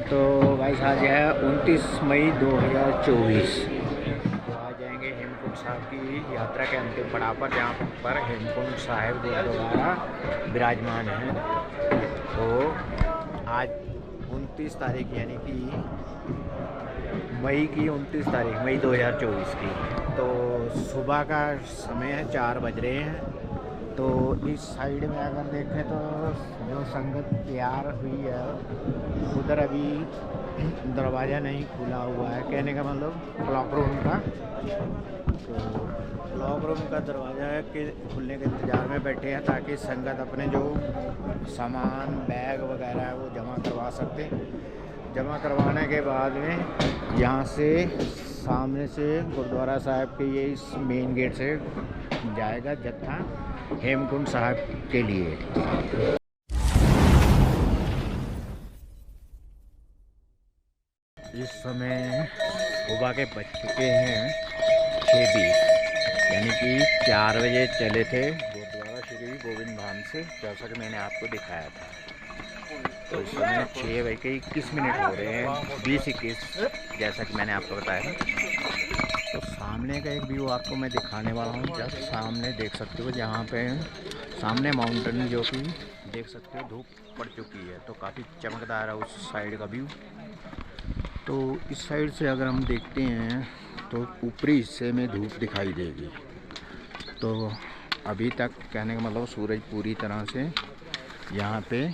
तो भाई आज है 29 मई 2024। तो आज जाएंगे हेमकुंड साहब की यात्रा के अंतिम पड़ाव पर, जहाँ पर हेमकुंड साहिब गुरुद्वारा विराजमान है। तो आज 29 तारीख यानी कि मई की 29 तारीख मई 2024 की। तो सुबह का समय है, 4 बज रहे हैं। तो इस साइड में अगर देखें तो जो संगत तैयार हुई है उधर अभी दरवाज़ा नहीं खुला हुआ है। कहने का मतलब क्लॉक रूम का, तो क्लॉक रूम का दरवाज़ा है कि खुलने के इंतज़ार में बैठे हैं, ताकि संगत अपने जो सामान बैग वगैरह है वो जमा करवा सकते। जमा करवाने के बाद में यहाँ से सामने से गुरुद्वारा साहिब के ये इस मेन गेट से जाएगा जत्था हेमकुंड साहिब के लिए। इस समय सुबह के बज चुके हैं 6:20, यानी कि 4 बजे चले थे गुरुद्वारा श्री गोविंद धाम से, जैसा कि मैंने आपको दिखाया था। तो इस समय 6:21 हो रहे हैं, 20:21, जैसा कि मैंने आपको बताया था। तो सामने का एक व्यू आपको मैं दिखाने वाला हूँ। जस्ट सामने देख सकते हो, जहाँ पे सामने माउंटेन जो कि देख सकते हो धूप पड़ चुकी है, तो काफ़ी चमकदार है उस साइड का व्यू। तो इस साइड से अगर हम देखते हैं तो ऊपरी हिस्से में धूप दिखाई देगी। तो अभी तक कहने का मतलब सूरज पूरी तरह से यहाँ पे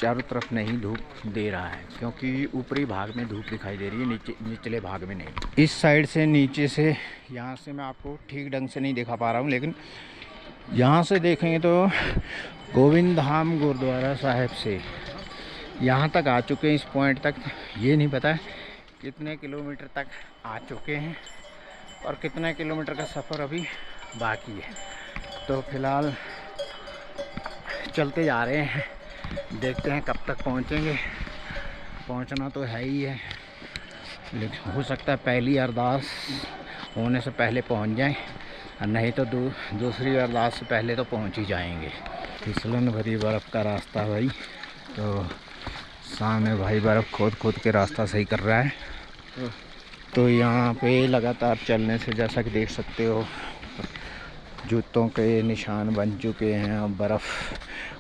चारों तरफ नहीं धूप दे रहा है, क्योंकि ऊपरी भाग में धूप दिखाई दे रही है, निचले भाग में नहीं। इस साइड से नीचे से यहाँ से मैं आपको ठीक ढंग से नहीं दिखा पा रहा हूँ, लेकिन यहाँ से देखेंगे तो गोविंद धाम गुरुद्वारा साहिब से यहाँ तक आ चुके हैं। इस पॉइंट तक ये नहीं पता कितने किलोमीटर तक आ चुके हैं और कितने किलोमीटर का सफ़र अभी बाकी है। तो फिलहाल चलते जा रहे हैं, देखते हैं कब तक पहुंचेंगे। पहुंचना तो है ही है, लेकिन हो सकता है पहली अरदास होने से पहले पहुंच जाएं, और नहीं तो दूसरी अरदास से पहले तो पहुंच ही जाएंगे। फिसलन भरी बर्फ़ का रास्ता भाई, तो सामने भाई बर्फ़ खोद के रास्ता सही कर रहा है। तो यहाँ पे लगातार चलने से जैसा कि देख सकते हो जूतों के निशान बन चुके हैं, और बर्फ़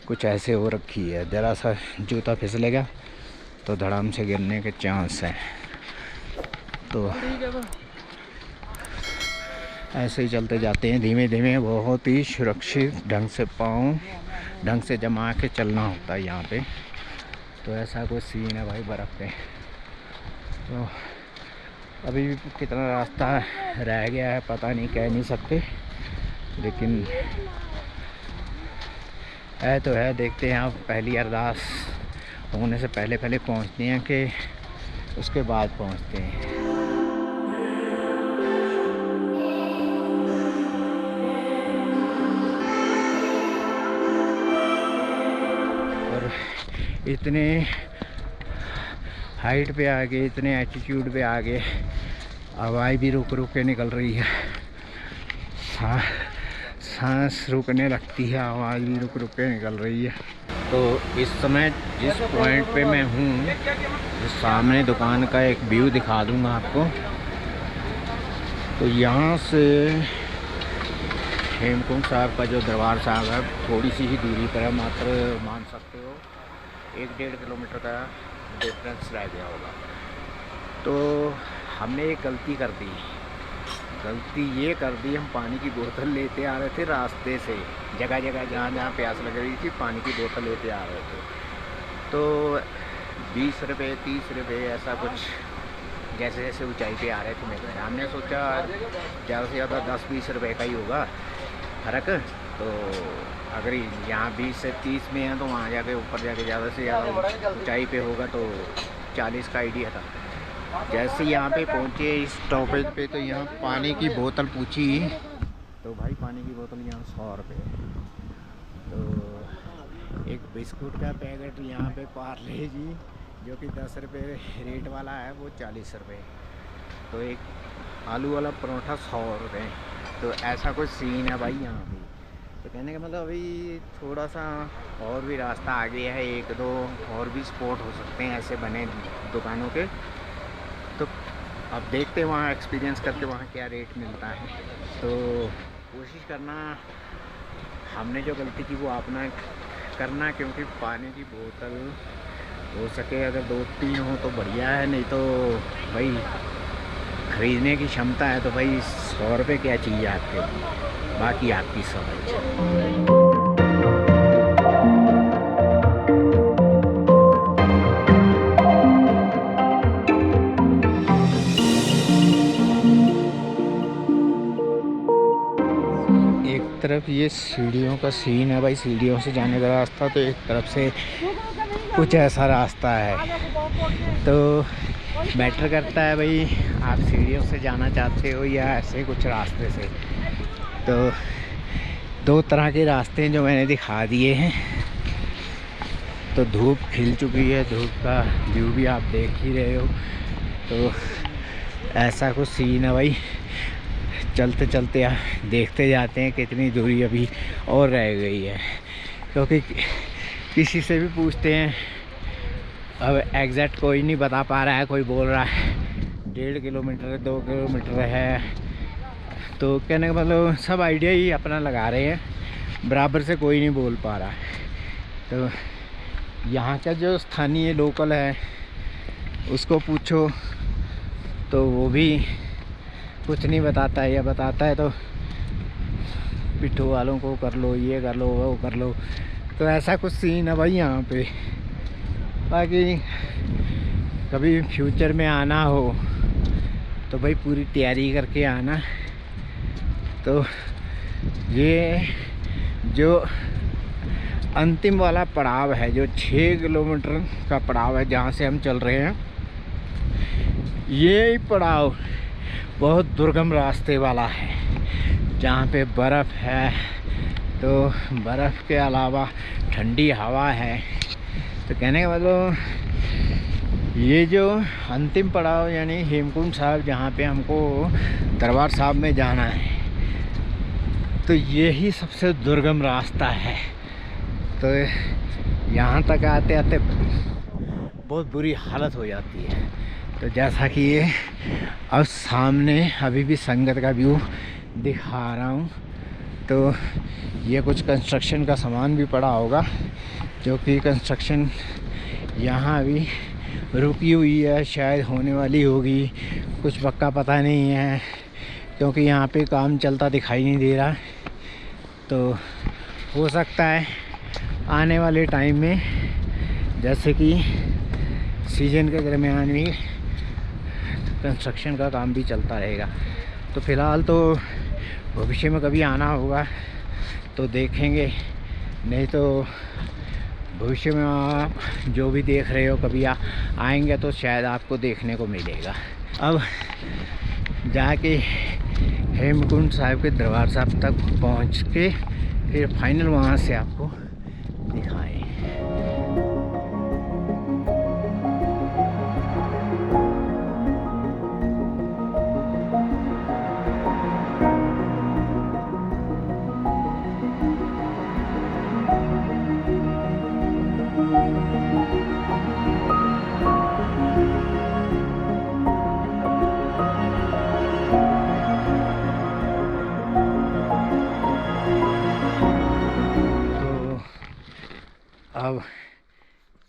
कुछ ऐसे हो रखी है, ज़रा सा जूता फिसलेगा तो धड़ाम से गिरने के चांस हैं। तो ऐसे ही चलते जाते हैं धीमे धीमे, बहुत ही सुरक्षित ढंग से पाँव ढंग से जमा के चलना होता है यहाँ पे। तो ऐसा कोई सीन है भाई बर्फ़ पे। तो अभी भी कितना रास्ता रह गया है पता नहीं, कह नहीं सकते, लेकिन है तो है। देखते हैं आप, पहली अरदास होने से पहले पहुंचते हैं कि उसके बाद पहुंचते हैं। और इतने हाइट पे आ गए, इतने एटीट्यूड पे आ गए, हवाएं भी रुक के निकल रही है, सांस रुकने लगती है, आवाज़ भी रुक के निकल रही है। तो इस समय जिस पॉइंट पे मैं हूँ, सामने दुकान का एक व्यू दिखा दूँगा आपको। तो यहाँ से हेमकुंड साहब का जो दरबार साहब है थोड़ी सी ही दूरी पर है, मात्र मान सकते हो 1-1.5 किलोमीटर का डिफरेंस रह गया होगा। तो हमने एक गलती कर दी। गलती ये कर दी, हम पानी की बोतल लेते आ रहे थे रास्ते से, जगह जगह जहाँ प्यास लग रही थी पानी की बोतल लेते आ रहे थे। तो 20 रुपये 30 रुपये ऐसा कुछ, जैसे जैसे ऊंचाई पे आ रहे थे मेरे, हमने सोचा ज़्यादा से ज़्यादा 10-20 रुपये का ही होगा फ़र्क। तो अगर यहाँ 20 से 30 में है तो वहाँ जाके ऊपर जाके ज़्यादा से ज़्यादा ऊंचाई पे होगा तो 40 का आइडिया था। जैसे यहाँ पे पहुँचे इस स्टॉपेज पे, तो यहाँ पानी की बोतल पूछी, तो भाई पानी की बोतल यहाँ 100 रुपये। तो एक बिस्कुट का पैकेट यहाँ पे पार्ले जी जो कि 10 रुपये रेट वाला है वो 40 रुपये। तो एक आलू वाला परोठा 100 रुपये। तो ऐसा कुछ सीन है भाई यहाँ पे। तो कहने का मतलब अभी थोड़ा सा और भी रास्ता आगे है, एक दो और भी स्पॉट हो सकते हैं ऐसे बने दुकानों के। तो अब देखते हैं वहाँ एक्सपीरियंस करके वहाँ क्या रेट मिलता है। तो कोशिश करना, हमने जो गलती की वो आपने करना, क्योंकि पानी की बोतल हो सके अगर 2-3 हो तो बढ़िया है, नहीं तो भाई ख़रीदने की क्षमता है तो भाई 100 रुपये क्या चाहिए आपके, बाकी आपकी समझ। एक तरफ ये सीढ़ियों का सीन है भाई, सीढ़ियों से जाने का रास्ता, तो एक तरफ से कुछ ऐसा रास्ता है। तो मैटर करता है भाई आप सीढ़ियों से जाना चाहते हो या ऐसे कुछ रास्ते से। तो 2 तरह के रास्ते हैं जो मैंने दिखा दिए हैं। तो धूप खिल चुकी है, धूप का व्यू भी आप देख ही रहे हो। तो ऐसा कुछ सीन है भाई, चलते चलते देखते जाते हैं कितनी दूरी अभी और रह गई है, क्योंकि किसी से भी पूछते हैं अब एग्जैक्ट कोई नहीं बता पा रहा है। कोई बोल रहा है 1.5 किलोमीटर 2 किलोमीटर है, तो कहने का मतलब सब आइडिया ही अपना लगा रहे हैं, बराबर से कोई नहीं बोल पा रहा है। तो यहाँ का जो स्थानीय लोकल है उसको पूछो तो वो भी कुछ नहीं बताता है, या बताता है तो पिट्ठू वालों को कर लो, ये कर लो, वो कर लो। तो ऐसा कुछ सीन है भाई यहाँ पे। बाकी कभी फ्यूचर में आना हो तो भाई पूरी तैयारी करके आना। तो ये जो अंतिम वाला पड़ाव है, जो 6 किलोमीटर का पड़ाव है जहाँ से हम चल रहे हैं, ये पड़ाव बहुत दुर्गम रास्ते वाला है, जहाँ पे बर्फ़ है। तो बर्फ़ के अलावा ठंडी हवा है। तो कहने का मतलब ये जो अंतिम पड़ाव यानी हेमकुंड साहब, जहाँ पे हमको दरबार साहब में जाना है, तो ये ही सबसे दुर्गम रास्ता है। तो यहाँ तक आते आते बहुत बुरी हालत हो जाती है। तो जैसा कि ये अब सामने अभी भी संगत का व्यू दिखा रहा हूँ, तो ये कुछ कंस्ट्रक्शन का सामान भी पड़ा होगा, जो कि कंस्ट्रक्शन यहाँ अभी रुकी हुई है, शायद होने वाली होगी, कुछ पक्का पता नहीं है, क्योंकि यहाँ पे काम चलता दिखाई नहीं दे रहा। तो हो सकता है आने वाले टाइम में, जैसे कि सीजन के दरमियान भी कंस्ट्रक्शन का काम भी चलता रहेगा। तो फ़िलहाल तो भविष्य में कभी आना होगा तो देखेंगे, नहीं तो भविष्य में आप जो भी देख रहे हो कभी आएंगे तो शायद आपको देखने को मिलेगा। अब जाके हेमकुंड साहिब के दरबार साहब तक पहुंच के फिर फाइनल वहां से आपको दिखाएं। अब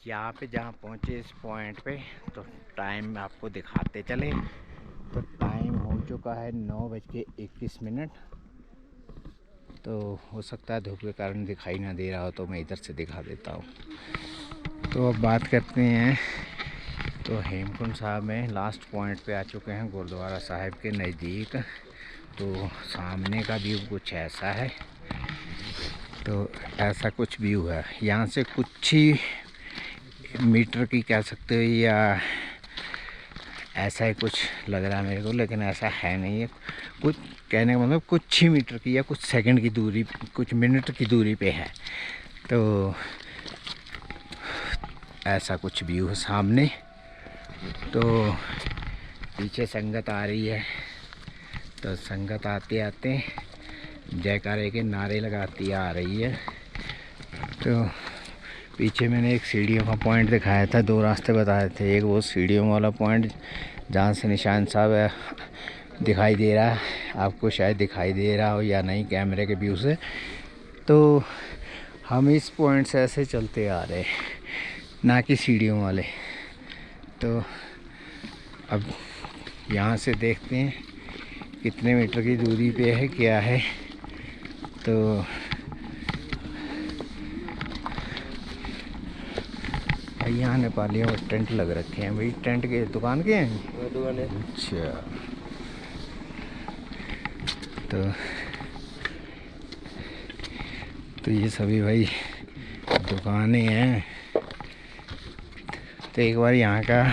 यहाँ पे जहाँ पहुँचे इस पॉइंट पे, तो टाइम आपको दिखाते चले। तो टाइम हो चुका है 9:21। तो हो सकता है धूप के कारण दिखाई ना दे रहा हो, तो मैं इधर से दिखा देता हूँ। तो अब बात करते हैं, तो हेमकुंड साहब में लास्ट पॉइंट पे आ चुके हैं, गुरुद्वारा साहिब के नज़दीक। तो सामने का व्यू कुछ ऐसा है। तो ऐसा कुछ व्यू है, यहाँ से कुछ ही मीटर की कह सकते हो, या ऐसा ही कुछ लग रहा है मेरे को, लेकिन ऐसा है नहीं है। कुछ कहने का मतलब कुछ ही मीटर की या कुछ सेकंड की दूरी, कुछ मिनट की दूरी पे है। तो ऐसा कुछ व्यू है सामने। तो पीछे संगत आ रही है, तो संगत आते आते जयकारे के नारे लगाती आ रही है। तो पीछे मैंने एक सीढ़ियों का पॉइंट दिखाया था, 2 रास्ते बताए थे। एक वो सीढ़ियों वाला पॉइंट जहाँ से निशान साहब दिखाई दे रहा है, आपको शायद दिखाई दे रहा हो या नहीं कैमरे के व्यू से। तो हम इस पॉइंट से ऐसे चलते आ रहे हैं, ना कि सीढ़ियों वाले। तो अब यहाँ से देखते हैं कितने मीटर की दूरी पे है, क्या है। तो यहाँ नेपालियों में टेंट लग रखे हैं भाई। टेंट के दुकान के हैं? दुकान है। अच्छा, तो ये सभी भाई दुकानें हैं। तो एक बार यहाँ का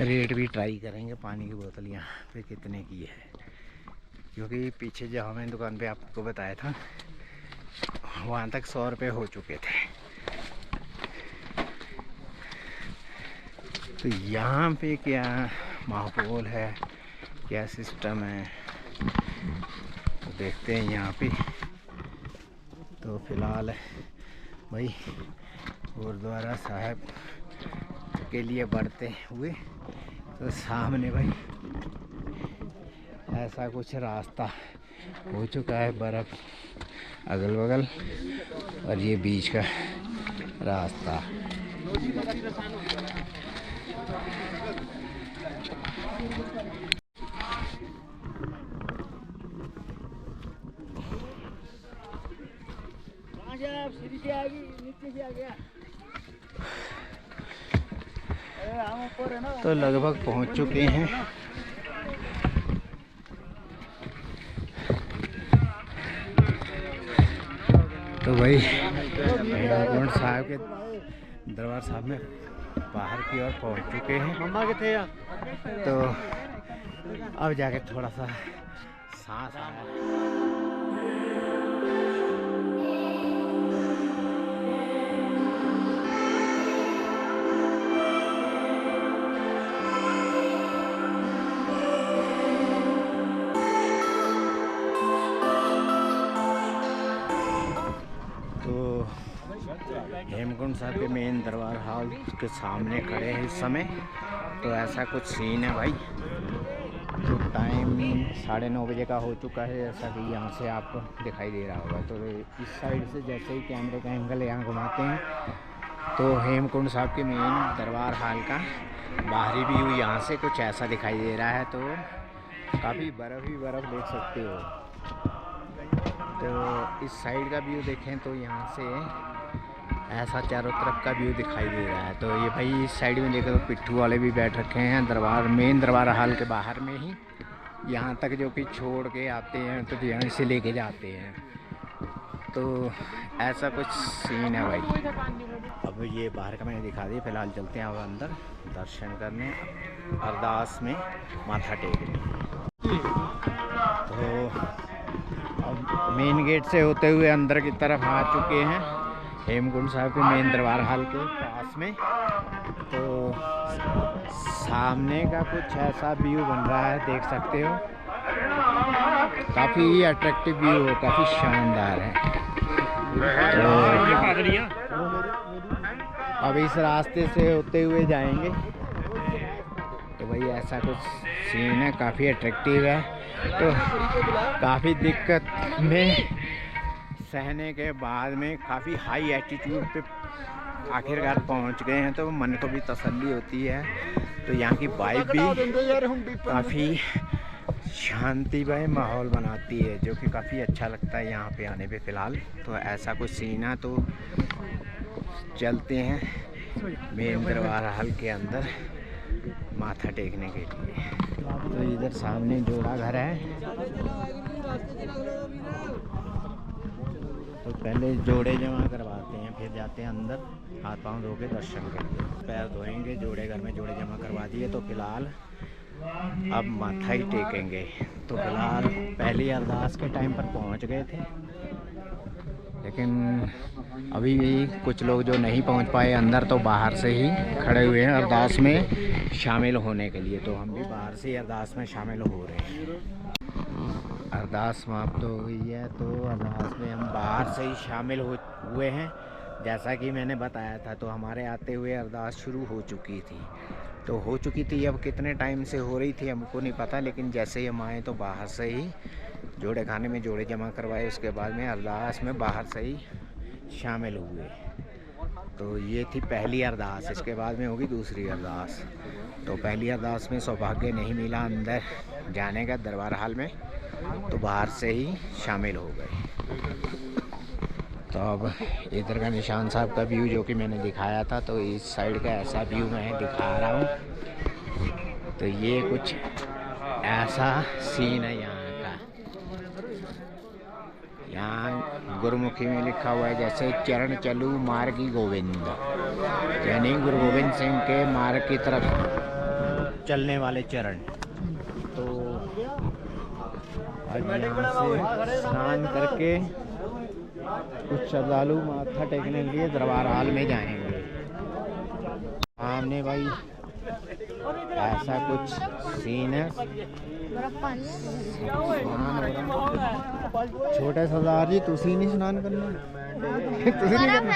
रेट भी ट्राई करेंगे, पानी की बोतल यहाँ पे कितने की है। क्योंकि पीछे जहाँ मैंने दुकान पे आपको बताया था वहाँ तक 100 रुपये हो चुके थे। तो यहाँ पे क्या माहौल है, क्या सिस्टम है, तो देखते हैं यहाँ पे। तो फिलहाल भाई गुरुद्वारा साहब के लिए बढ़ते हुए तो सामने भाई ऐसा कुछ रास्ता हो चुका है, बर्फ़ अगल बगल और ये बीच का रास्ता। तो लगभग पहुंच चुके हैं। तो भाई हेमकुंड साहब के दरबार साहब में बाहर की ओर पहुंच चुके हैं। मम्मा के थे तो अब जाके थोड़ा सा सांस आया। हेमकुंड साहब के मेन दरबार हॉल के सामने खड़े हैं इस समय। तो ऐसा कुछ सीन है भाई। तो टाइम 9:30 बजे का हो चुका है, जैसा कि यहाँ से आपको दिखाई दे रहा होगा। तो इस साइड से जैसे ही कैमरे का एंगल यहाँ घुमाते हैं तो हेमकुंड साहब के मेन दरबार हॉल का बाहरी व्यू यहाँ से कुछ ऐसा दिखाई दे रहा है। तो काफ़ी बर्फ़ ही बर्फ़ देख सकते हो। तो इस साइड का व्यू देखें तो यहाँ से ऐसा चारों तरफ का व्यू दिखाई दे रहा है। तो ये भाई इस साइड में देखो तो पिट्ठू वाले भी बैठ रखे हैं दरबार मेन दरबार हॉल के बाहर में ही, यहाँ तक जो कि छोड़ के आते हैं तो यहाँ से लेके जाते हैं। तो ऐसा कुछ सीन है भाई। अब ये बाहर का मैंने दिखा दिया। फिलहाल चलते हैं अब अंदर दर्शन करने, अरदास में माथा टेकने। तो अब मेन गेट से होते हुए अंदर की तरफ आ चुके हैं हेमकुंड साहब के मेन दरबार हॉल के पास में। तो सामने का कुछ ऐसा व्यू बन रहा है, देख सकते हो। काफ़ी अट्रैक्टिव व्यू है, काफ़ी शानदार है। तो अब इस रास्ते से होते हुए जाएंगे। तो भाई ऐसा कुछ सीन है, काफ़ी अट्रैक्टिव है। तो काफ़ी दिक्कत में सहने के बाद में काफ़ी हाई एल्टीट्यूड पे आखिरकार पहुंच गए हैं। तो मन को भी तसल्ली होती है। तो यहाँ की वाइब भी काफ़ी शांतिमय माहौल बनाती है, जो कि काफ़ी अच्छा लगता है यहाँ पे आने पे। फ़िलहाल तो ऐसा कुछ सीन है। तो चलते हैं मेन दरबार हॉल के अंदर माथा टेकने के लिए। तो इधर सामने जोड़ा घर है। तो पहले जोड़े जमा करवाते हैं, फिर जाते हैं अंदर हाथ पांव धो के दर्शन करके पैर धोएंगे। जोड़े घर में जोड़े जमा करवा दिए। तो फिलहाल अब माथा ही टेकेंगे। तो फिलहाल पहली अरदास के टाइम पर पहुंच गए थे, लेकिन अभी भी कुछ लोग जो नहीं पहुंच पाए अंदर, तो बाहर से ही खड़े हुए हैं अरदास में शामिल होने के लिए। तो हम भी बाहर से ही अरदास में शामिल हो रहे हैं। अरदास समाप्त हो गई है, तो अरदास में हम बाहर से ही शामिल हुए हैं। जैसा कि मैंने बताया था, तो हमारे आते हुए अरदास शुरू हो चुकी थी। तो हो चुकी थी, अब कितने टाइम से हो रही थी हमको नहीं पता, लेकिन जैसे ही हम आए तो बाहर से ही जोड़े खाने में जोड़े जमा करवाए, उसके बाद में अरदास में बाहर से ही शामिल हुए। तो ये थी पहली अरदास, इसके बाद में होगी दूसरी अरदास। तो पहली अरदास में सौभाग्य नहीं मिला अंदर जाने का दरबार हाल में, तो बाहर से ही शामिल हो गए। तो अब इधर का निशान साहब का व्यू जो कि मैंने दिखाया था, तो इस साइड का ऐसा व्यू मैं दिखा रहा हूँ। तो ये कुछ ऐसा सीन है यहाँ का। यहाँ गुरुमुखी में लिखा हुआ है जैसे चरण चलू मार्गी गोविंद, यानी गुरु गोविंद सिंह के मार्ग की तरफ चलने वाले चरण। तो आज यहाँ से स्नान करके कुछ श्रद्धालु माथा टेकने के लिए दरबार हाल में जाएंगे। सामने भाई ऐसा कुछ सीन है। छोटे सरदार जी तुसी नहीं स्नान करना? तुसी नहीं करना?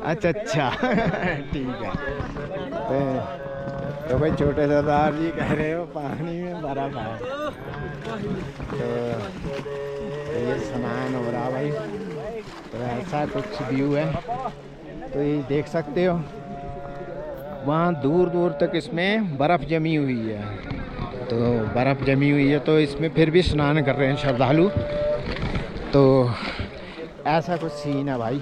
अच्छा ठीक है। तो भाई छोटे सरदार जी कह रहे हो पानी में बर्फ है, तो ये स्नान हो रहा भाई। तो ऐसा कुछ व्यू है, तो ये देख सकते हो। वहाँ दूर दूर तक इसमें बर्फ़ जमी हुई है, तो बर्फ़ जमी हुई है, तो इसमें फिर भी स्नान कर रहे हैं श्रद्धालु। तो ऐसा कुछ सीन है भाई।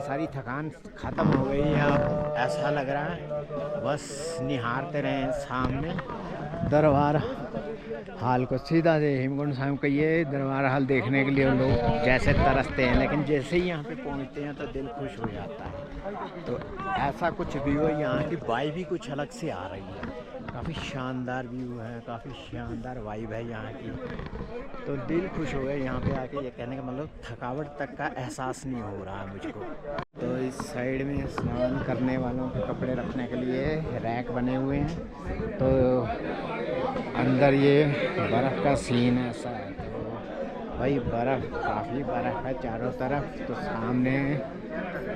सारी थकान ख़त्म हो गई है, अब ऐसा लग रहा है बस निहारते रहें सामने दरबार हाल को। सीधा से हेमकुंड साहिब का ये दरबार हाल देखने के लिए लोग जैसे तरसते हैं, लेकिन जैसे ही यहाँ पे पहुँचते हैं तो दिल खुश हो जाता है। तो ऐसा कुछ व्यू है, यहाँ की वाइब भी कुछ अलग से आ रही है। काफ़ी शानदार व्यू है, काफ़ी शानदार वाइब है यहाँ की। तो दिल खुश हो गया यहाँ पे आके। ये कहने का मतलब थकावट तक का एहसास नहीं हो रहा है मुझको। तो इस साइड में स्नान करने वालों के कपड़े रखने के लिए रैक बने हुए हैं। तो अंदर ये बर्फ़ का सीन ऐसा है। तो भाई बर्फ़, काफ़ी बर्फ़ है चारों तरफ। तो सामने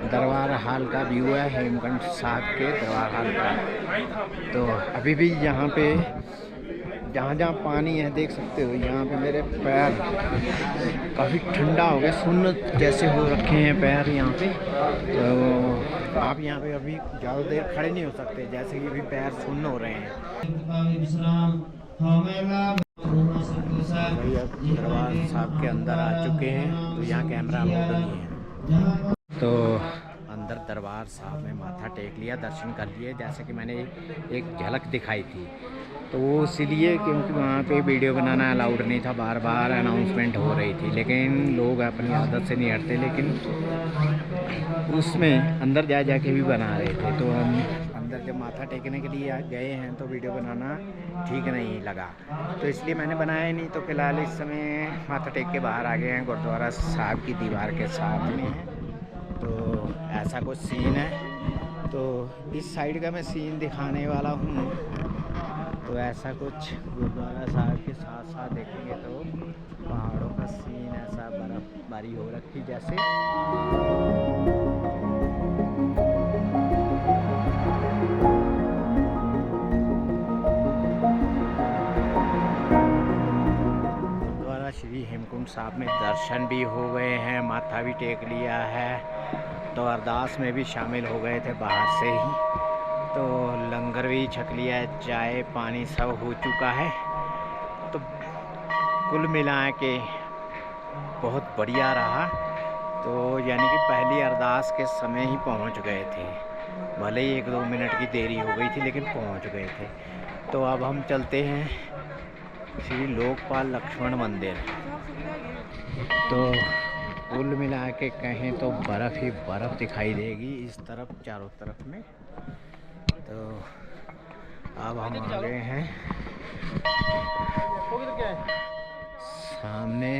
दरबार हाल का व्यू है, हेमकुंड साहिब के दरबार हाल का। तो अभी भी यहाँ पे जहाँ जहाँ पानी है देख सकते हो, यहाँ पे मेरे पैर काफ़ी ठंडा हो गया, सुन्न जैसे हो रखे हैं पैर यहाँ पे। तो आप यहाँ पे अभी ज़्यादा देर खड़े नहीं हो सकते, जैसे कि अभी पैर सुन्न हो रहे हैं। भाई अब दरबार साहब के अंदर आ चुके हैं, तो यहाँ कैमरा अलाउड नहीं है। तो अंदर दरबार साहब में माथा टेक लिया, दर्शन कर लिए, जैसे कि मैंने एक झलक दिखाई थी। तो वो इसलिए क्योंकि वहाँ पे वीडियो बनाना अलाउड नहीं था, बार बार अनाउंसमेंट हो रही थी, लेकिन लोग अपनी आदत से नहीं हटते। लेकिन उसमें अंदर जा जाके भी बना रहे थे। तो हम अंदर जब माथा टेकने के लिए गए हैं तो वीडियो बनाना ठीक नहीं लगा, तो इसलिए मैंने बनाया ही नहीं। तो फिलहाल इस समय माथा टेक के बाहर आ गए हैं, गुरुद्वारा साहब की दीवार के सामने है। तो ऐसा कुछ सीन है। तो इस साइड का मैं सीन दिखाने वाला हूँ। तो ऐसा कुछ गुरुद्वारा साहब के साथ साथ देखेंगे तो पहाड़ों का सीन, ऐसा बर्फबारी हो रखी जैसे। गुरुद्वारा श्री हेमकुंड साहब में दर्शन भी हो गए हैं, माथा भी टेक लिया है। तो अरदास में भी शामिल हो गए थे बाहर से ही। तो लंगर भी छक लिया है, चाय पानी सब हो चुका है। तो कुल मिला के बहुत बढ़िया रहा। तो यानी कि पहली अरदास के समय ही पहुंच गए थे, भले ही 1-2 मिनट की देरी हो गई थी, लेकिन पहुंच गए थे। तो अब हम चलते हैं श्री लोकपाल लक्ष्मण मंदिर। तो कुल मिला के कहें तो बर्फ़ ही बर्फ़ दिखाई देगी इस तरफ चारों तरफ में। तो अब हम आ गए हैं सामने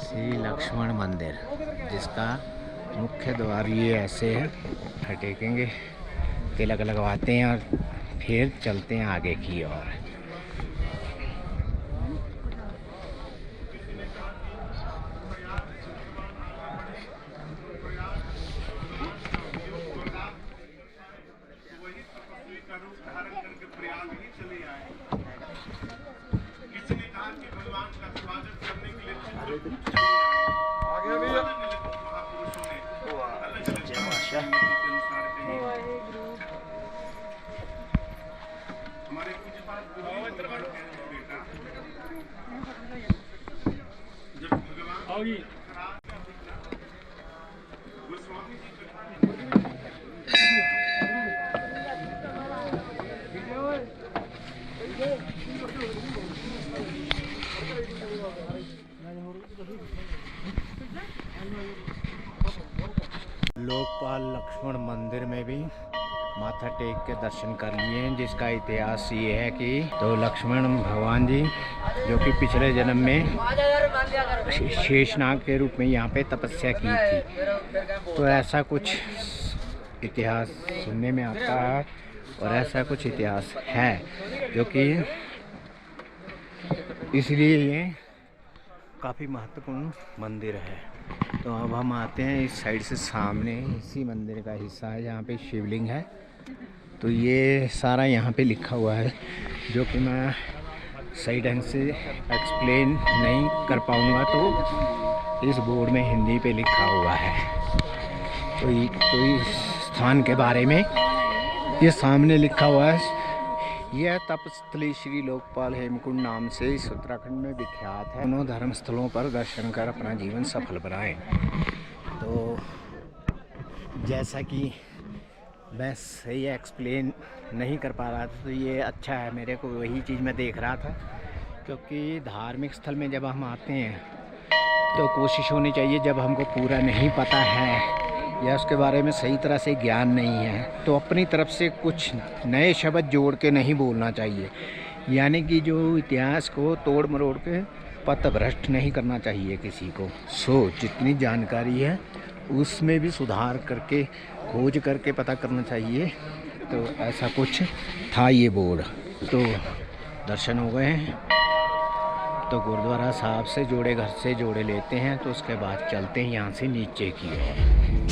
श्री लक्ष्मण मंदिर, जिसका मुख्य द्वार ये ऐसे है। टेकेंगे, तिलक लगवाते हैं और फिर चलते हैं आगे की ओर। लोकपाल लक्ष्मण मंदिर में भी माथा टेक के दर्शन कर लिए हैं, जिसका इतिहास ये है कि तो लक्ष्मण भगवान जी जो कि पिछले जन्म में शेषनाग के रूप में यहाँ पे तपस्या की थी। तो ऐसा कुछ इतिहास सुनने में आता है और ऐसा कुछ इतिहास है, जो कि इसलिए ये काफ़ी महत्वपूर्ण मंदिर है। तो अब हम आते हैं इस साइड से, सामने इसी मंदिर का हिस्सा है जहाँ पे शिवलिंग है। तो ये सारा यहाँ पे लिखा हुआ है, जो कि मैं सही ढंग से एक्सप्लेन नहीं कर पाऊँगा, तो इस बोर्ड में हिंदी पे लिखा हुआ है। तो इस स्थान के बारे में ये सामने लिखा हुआ है। यह तपस्थली श्री लोकपाल हेमकुंड नाम से इस उत्तराखंड में विख्यात है। दोनों धर्म स्थलों पर दर्शन कर अपना जीवन सफल बनाएं। तो जैसा कि मैं सही एक्सप्लेन नहीं कर पा रहा था, तो ये अच्छा है, मेरे को वही चीज़ मैं देख रहा था। क्योंकि धार्मिक स्थल में जब हम आते हैं तो कोशिश होनी चाहिए, जब हमको पूरा नहीं पता है या उसके बारे में सही तरह से ज्ञान नहीं है, तो अपनी तरफ से कुछ नए शब्द जोड़ के नहीं बोलना चाहिए। यानी कि जो इतिहास को तोड़ मरोड़ के पथभ्रष्ट नहीं करना चाहिए किसी को। जितनी जानकारी है उसमें भी सुधार करके खोज करके पता करना चाहिए। तो ऐसा कुछ था ये बोर्ड। तो दर्शन हो गए हैं, तो गुरुद्वारा साहब से जोड़े घर से जोड़े लेते हैं, तो उसके बाद चलते हैं यहाँ से नीचे की ओर।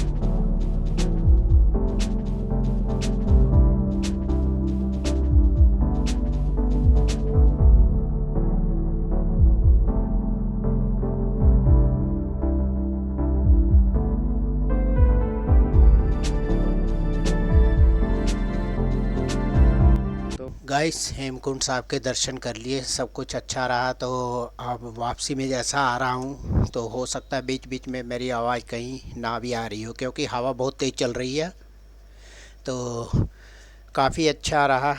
गाइस हेमकुंड साहब के दर्शन कर लिए, सब कुछ अच्छा रहा। तो अब वापसी में जैसा आ रहा हूँ, तो हो सकता है बीच बीच में मेरी आवाज़ कहीं ना भी आ रही हो, क्योंकि हवा बहुत तेज़ चल रही है। तो काफ़ी अच्छा रहा।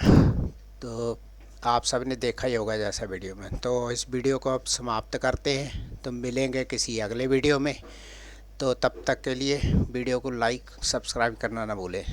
तो आप सब ने देखा ही होगा जैसा वीडियो में। तो इस वीडियो को अब समाप्त करते हैं, तो मिलेंगे किसी अगले वीडियो में। तो तब तक के लिए वीडियो को लाइक सब्सक्राइब करना ना भूलें।